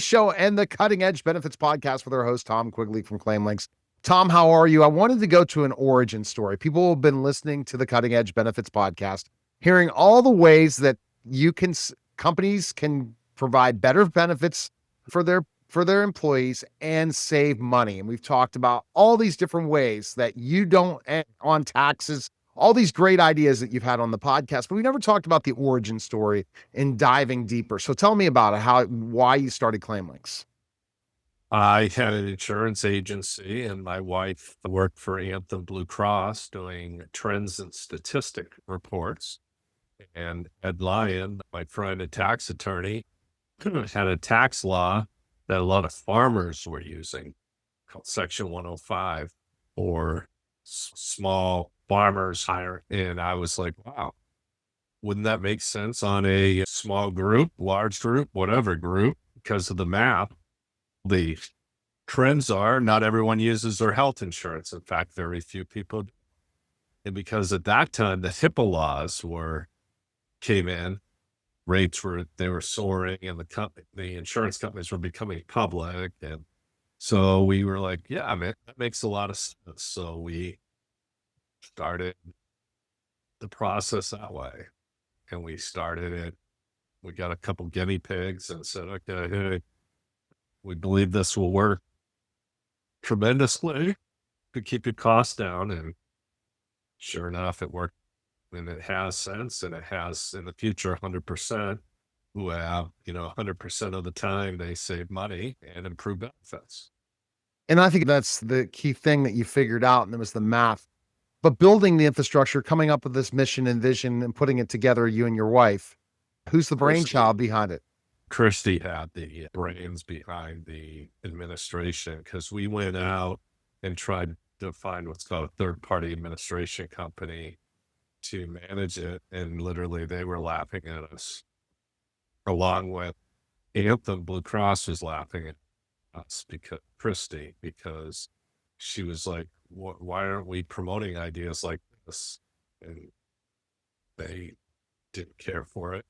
Show and the Cutting Edge Benefits podcast with our host, Tom Quigley from ClaimLinx. Tom, how are you? I wanted to go to an origin story. People have been listening to the Cutting Edge Benefits podcast, hearing all the ways that companies can provide better benefits for their employees and save money. And we've talked about all these different ways that you don't on taxes, all these great ideas that you've had on the podcast, but we never talked about the origin story and diving deeper. So tell me about it, why you started ClaimLinx. I had an insurance agency, and my wife worked for Anthem Blue Cross doing trends and statistic reports. And Ed Lyon, my friend, a tax attorney, had a tax law that a lot of farmers were using called Section 105 or small farmers hire. And I was like, wow, wouldn't that make sense on a small group, large group, whatever group, because of the math? The trends are not everyone uses their health insurance. In fact, very few people do. And because at that time, the HIPAA laws came in, rates were soaring, and the insurance companies were becoming public. And so we were like, yeah, man, that makes a lot of sense. So we started the process that way. And we started it. We got a couple guinea pigs and said, okay, hey, we believe this will work tremendously to keep your costs down. And sure enough, it worked. And it has since, and it has in the future 100% who have, 100% of the time they save money and improve benefits. And I think that's the key thing that you figured out, and it was the math. But building the infrastructure, coming up with this mission and vision and putting it together, you and your wife, who's the brainchild behind it? Christie had the brains behind the administration, because we went out and tried to find what's called a third-party administration company to manage it. And literally they were laughing at us, along with Anthem Blue Cross was laughing at us because she was like, why aren't we promoting ideas like this? And they didn't care for it.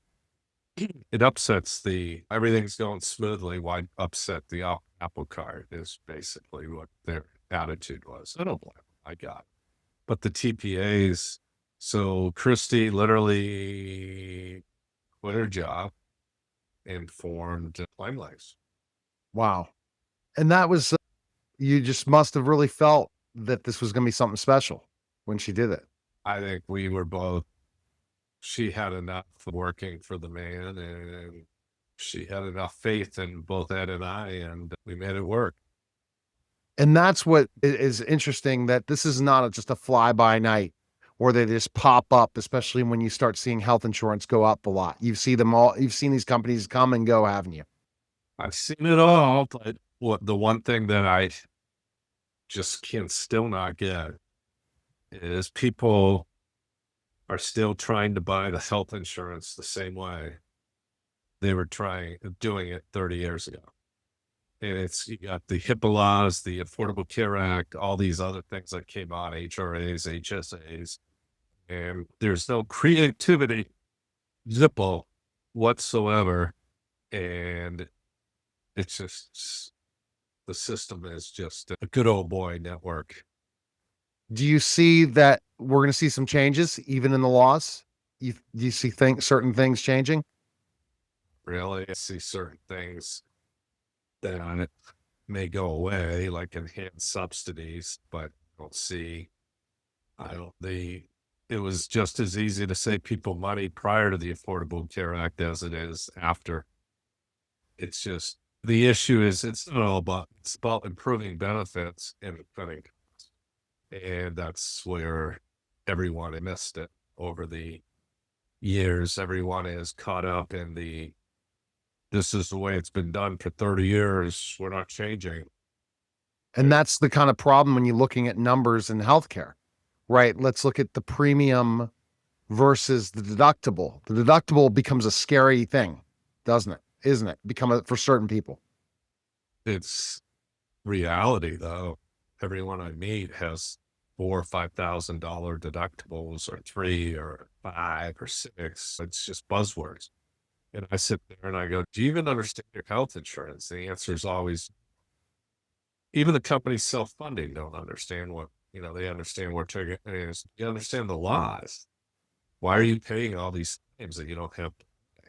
It upsets everything's going smoothly. Why upset the apple cart is basically what their attitude was. I don't blame them. I got it. But the TPAs, so Christie literally quit her job and formed ClaimLinx. Wow. And that was, you just must have really felt that this was going to be something special when she did it. I think we were both, she had enough working for the man, and she had enough faith in both Ed and I, and we made it work. And that's what is interesting, that this is not just a fly by night where they just pop up, especially when you start seeing health insurance go up a lot. You've seen these companies come and go, haven't you? I've seen it all, but the one thing that I just can still not get is people are still trying to buy the health insurance the same way they were doing it 30 years ago. And you got the HIPAA laws, the Affordable Care Act, all these other things that came out, HRAs, HSAs, and there's no creativity, zippo whatsoever. And it's just, the system is just a good old boy network. Do you see that we're going to see some changes even in the laws? Do you see certain things changing? Really, I see certain things that may go away, like enhanced subsidies, but it was just as easy to save people money prior to the Affordable Care Act as it is after. It's just, the issue is, it's about improving benefits and cutting costs. And that's where everyone missed it over the years. Everyone is caught up in this is the way it's been done for 30 years. We're not changing. And that's the kind of problem when you're looking at numbers in healthcare, right? Let's look at the premium versus the deductible. The deductible becomes a scary thing, doesn't it? Isn't it? For certain people. It's reality, though. Everyone I meet has $4,000 or $5,000 deductibles, or 3 or 5 or 6. It's just buzzwords. And I sit there and I go, do you even understand your health insurance? The answer is always, even the companies self-funding don't understand what, they understand what you understand the laws. Why are you paying all these claims that you don't have to pay?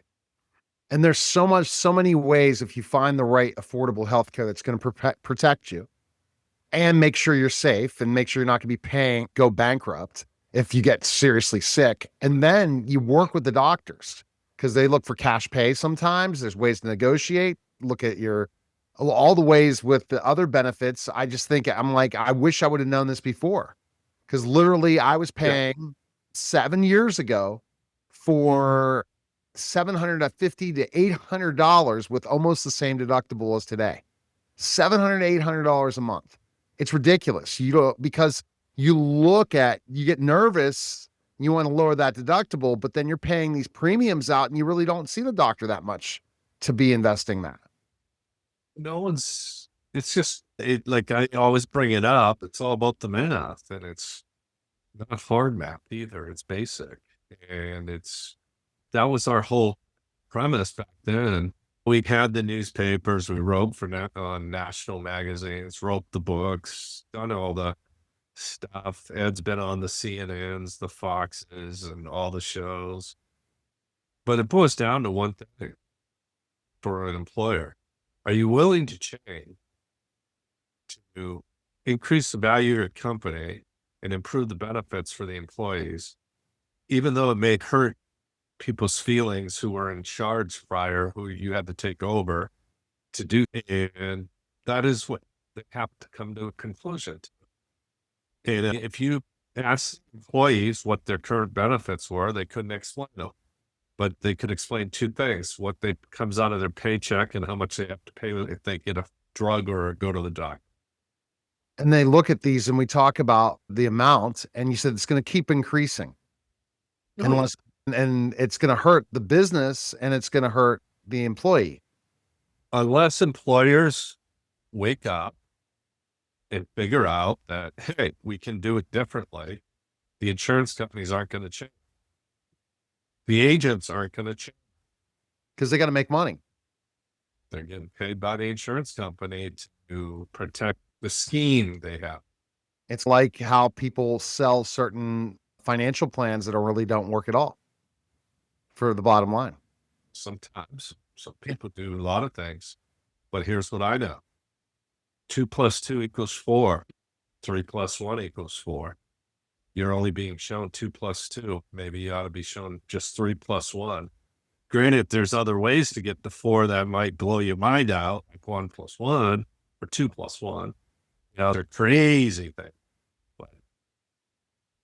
And there's so many ways if you find the right affordable healthcare that's going to protect you and make sure you're safe and make sure you're not going to be go bankrupt if you get seriously sick. And then you work with the doctors because they look for cash pay sometimes. There's ways to negotiate. Look at all the ways with the other benefits. I just think I'm like, I wish I would have known this before, because literally I was paying 7 years ago for $750 to $800 with almost the same deductible as today. $700 to $800 a month. It's ridiculous. Because you get nervous, you want to lower that deductible, but then you're paying these premiums out and you really don't see the doctor that much to be investing that. It's just, like I always bring it up, it's all about the math, and it's not hard math either. It's basic. And that was our whole premise back then. We had the newspapers, we wrote on national magazines, wrote the books, done all the stuff. Ed's been on the CNNs, the Foxes, and all the shows. But it boils down to one thing for an employer. Are you willing to change to increase the value of your company and improve the benefits for the employees, even though it may hurt people's feelings who were in charge prior, who you had to take over to do? And that is what they have to come to a conclusion to. And if you ask employees what their current benefits were, they couldn't explain them. But they could explain two things: what comes out of their paycheck and how much they have to pay if they get a drug or go to the doctor. And they look at these and we talk about the amount, and you said it's going to keep increasing. And it's going to hurt the business and it's going to hurt the employee. Unless employers wake up and figure out that, hey, we can do it differently, the insurance companies aren't going to change. The agents aren't going to change. Because they got to make money. They're getting paid by the insurance company to protect the scheme they have. It's like how people sell certain financial plans that really don't work at all for the bottom line. Sometimes. Some people do a lot of things. But here's what I know. 2 + 2 = 4. 3 + 1 = 4. You're only being shown 2 + 2. Maybe you ought to be shown just 3 + 1. Granted, there's other ways to get to 4 that might blow your mind out, like 1 + 1 or 2 + 1. They're crazy things. But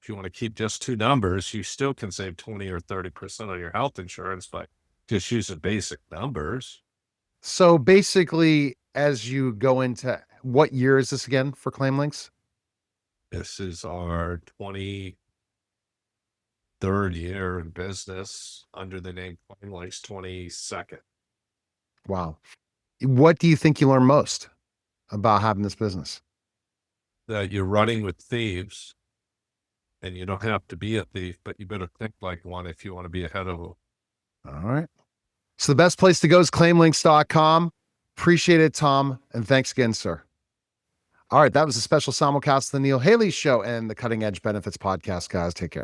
if you want to keep just two numbers, you still can save 20 or 30% on your health insurance by just using basic numbers. So basically, as you go into, what year is this again for ClaimLinx? This is our 23rd year in business under the name ClaimLinx, 22nd. Wow. What do you think you learn most about having this business? That you're running with thieves, and you don't have to be a thief, but you better think like one if you want to be ahead of them. All right. So the best place to go is ClaimLinx.com. Appreciate it, Tom. And thanks again, sir. All right. That was a special simulcast of the Neil Haley Show and the Cutting Edge Benefits Podcast, guys. Take care.